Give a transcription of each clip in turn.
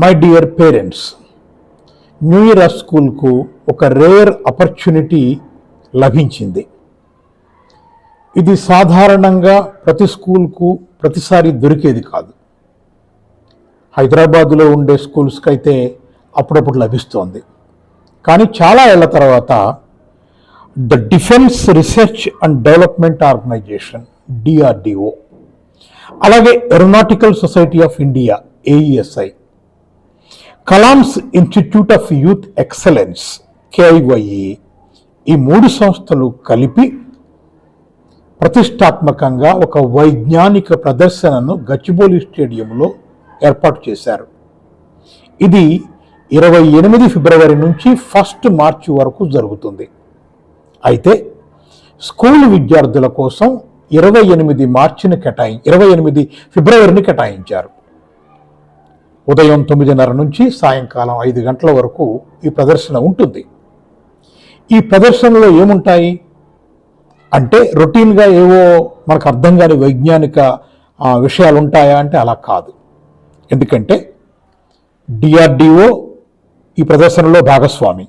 My dear parents, new year స్కూల్కు ఒక rare opportunity లభించింది. ఇది సాధారణంగా ప్రతి స్కూల్కు ప్రతిసారి దొరికేది కాదు. హైదరాబాదులో ఉండే స్కూల్స్కి అయితే అప్పుడప్పుడు లభిస్తోంది. కానీ చాలా ఏళ్ల తర్వాత the defence research and development organisation DRDO, అలాగే aeronautical society of India AESI, Kalam's institute of youth excellence KIYE, ఈ మూడు సంస్థలు కలిపి ప్రతిష్టాత్మకంగా ఒక వైజ్ఞానిక ప్రదర్శనను గచ్చిబౌలి స్టేడియంలో ఏర్పాటు చేశారు. ఇది 28 ఫిబ్రవరి నుంచి 1 మార్చి వరకు జరుగుతుంది. అయితే స్కూల్ విద్యార్థుల కోసం 28 ఫిబ్రవరిని కేటాయించారు. ఉదయం 9:30 నుంచి సాయంకాలం 5 గంటల వరకు ఈ ప్రదర్శన ఉంటుంది. ఈ ప్రదర్శనలో ఏముంటాయి అంటే, రొటీన్గా ఏవో మనకు అర్థం కాని వైజ్ఞానిక విషయాలు ఉంటాయా అంటే అలా కాదు. ఎందుకంటే DRDO ఈ ప్రదర్శనలో భాగస్వామి,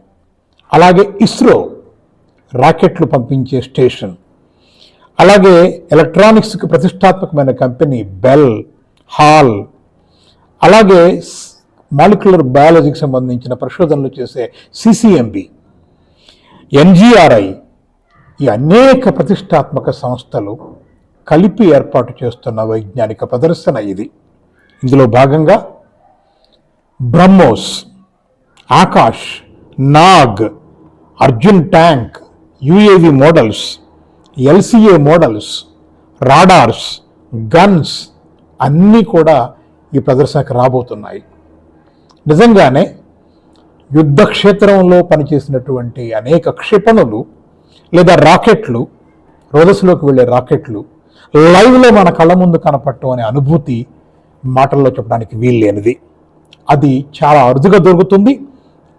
అలాగే ఇస్రో రాకెట్లు పంపించే స్టేషన్, అలాగే ఎలక్ట్రానిక్స్కి ప్రతిష్టాత్మకమైన కంపెనీ బెల్, హాల్, అలాగే మాలిక్యులర్ బయాలజీకి సంబంధించిన పరిశోధనలు చేసే CCMB, NGRI, ఈ అనేక ప్రతిష్టాత్మక సంస్థలు కలిపి ఏర్పాటు చేస్తున్న వైజ్ఞానిక ప్రదర్శన ఇది. ఇందులో భాగంగా BrahMos, Akash, Nag, Arjun tank, UAV models, LCA models, radars, guns అన్నీ కూడా ఈ ప్రదర్శనకు రాబోతున్నాయి. నిజంగానే యుద్ధ క్షేత్రంలో పనిచేసినటువంటి అనేక క్షిపణులు లేదా రాకెట్లు, రోదస్లోకి వెళ్ళే రాకెట్లు లైవ్లో మన కళ్ళ ముందు కనపడటం అనే అనుభూతి మాటల్లో చెప్పడానికి వీల్లేనిది. అది చాలా అరుదుగా దొరుకుతుంది.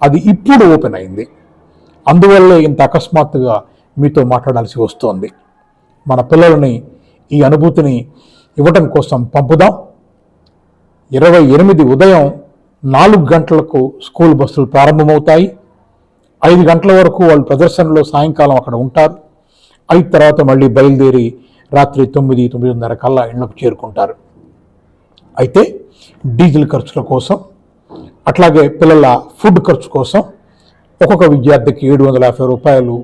అది ఇప్పుడు ఓపెన్ అయింది. అందువల్లే ఇంత అకస్మాత్తుగా మీతో మాట్లాడాల్సి వస్తోంది. మన పిల్లలని ఈ అనుభూతిని ఇవ్వటం కోసం పంపుదాం. 28 ఉదయం 4 గంటలకు స్కూల్ బస్సులు ప్రారంభమవుతాయి. 5 గంటల వరకు వాళ్ళు ప్రదర్శనలో సాయంకాలం అక్కడ ఉంటారు. 5 తర్వాత మళ్ళీ బయలుదేరి రాత్రి 9-9:30 కల్లా ఇళ్లకు చేరుకుంటారు. అయితే డీజిల్ ఖర్చుల కోసం, అట్లాగే పిల్లల ఫుడ్ ఖర్చు కోసం ఒక్కొక్క విద్యార్థికి 750 రూపాయలు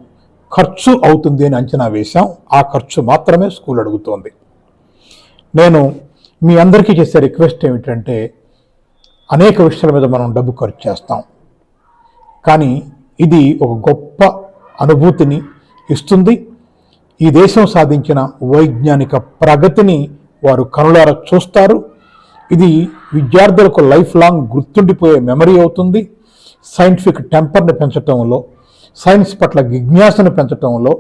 ఖర్చు అవుతుంది అని అంచనా వేశాం. ఆ ఖర్చు మాత్రమే స్కూల్ అడుగుతోంది. నేను మీ అందరికీ చేసే రిక్వెస్ట్ ఏమిటంటే, అనేక విషయాల మీద మనం డబ్బు ఖర్చు చేస్తాం, కానీ ఇది ఒక గొప్ప అనుభూతిని ఇస్తుంది. ఈ దేశం సాధించిన వైజ్ఞానిక ప్రగతిని వారు కనులారా చూస్తారు. ఇది విద్యార్థులకు లైఫ్ లాంగ్ గుర్తుండిపోయే మెమరీ అవుతుంది. సైంటిఫిక్ టెంపర్ని పెంచడంలో, సైన్స్ పట్ల జిజ్ఞాసను పెంచడంలో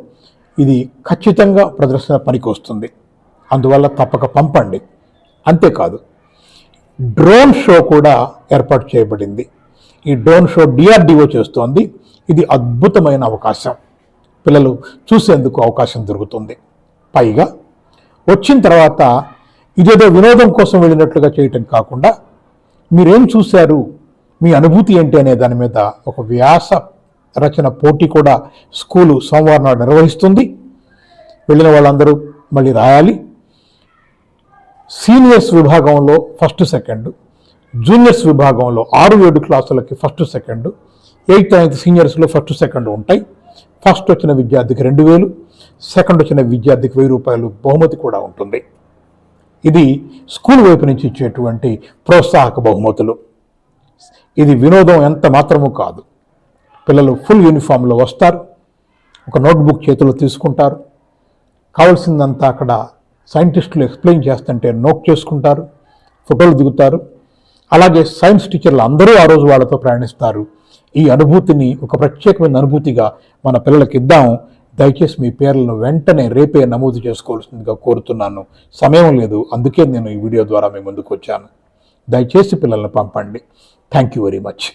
ఇది ఖచ్చితంగా ప్రదర్శన పనికి వస్తుంది. అందువల్ల తప్పక పంపండి. అంతేకాదు, డ్రోన్ షో కూడా ఏర్పాటు చేయబడింది. ఈ డ్రోన్ షో DRDO చేస్తోంది. ఇది అద్భుతమైన అవకాశం. పిల్లలు చూసేందుకు అవకాశం దొరుకుతుంది. పైగా వచ్చిన తర్వాత ఇదేదో వినోదం కోసం వెళ్ళినట్లుగా చేయటం కాకుండా, మీరేం చూశారు, మీ అనుభూతి ఏంటి అనే దాని మీద ఒక వ్యాస రచన పోటీ కూడా స్కూలు సోమవారం నాడు నిర్వహిస్తుంది. వెళ్ళిన వాళ్ళందరూ మళ్ళీ రాయాలి. సీనియర్స్ విభాగంలో 1st, 2nd, జూనియర్స్ విభాగంలో 6-7 క్లాసులకి 1st, 2nd, 8th, 9th సీనియర్స్లో 1st, 2nd ఉంటాయి. ఫస్ట్ వచ్చిన విద్యార్థికి 2000, సెకండ్ వచ్చిన విద్యార్థికి 1000 రూపాయలు బహుమతి కూడా ఉంటుంది. ఇది స్కూల్ వైపు నుంచి ఇచ్చేటువంటి ప్రోత్సాహక బహుమతులు. ఇది వినోదం ఎంత మాత్రమూ కాదు. పిల్లలు ఫుల్ యూనిఫామ్లో వస్తారు. ఒక నోట్బుక్ చేతిలో తీసుకుంటారు. కావాల్సిందంతా అక్కడ సైంటిస్టులు ఎక్స్ప్లెయిన్ చేస్తుంటే నోట్ చేసుకుంటారు, ఫోటోలు దిగుతారు. అలాగే సైన్స్ టీచర్లు అందరూ ఆ రోజు వాళ్ళతో ప్రయాణిస్తారు. ఈ అనుభూతిని ఒక ప్రత్యేకమైన అనుభూతిగా మన పిల్లలకి ఇద్దాం. దయచేసి మీ పేర్లను వెంటనే రేపే నమోదు చేసుకోవాల్సిందిగా కోరుతున్నాను. సమయం లేదు, అందుకే నేను ఈ వీడియో ద్వారా మీ ముందుకు వచ్చాను. దయచేసి పిల్లల్ని పంపండి. Thank you very much.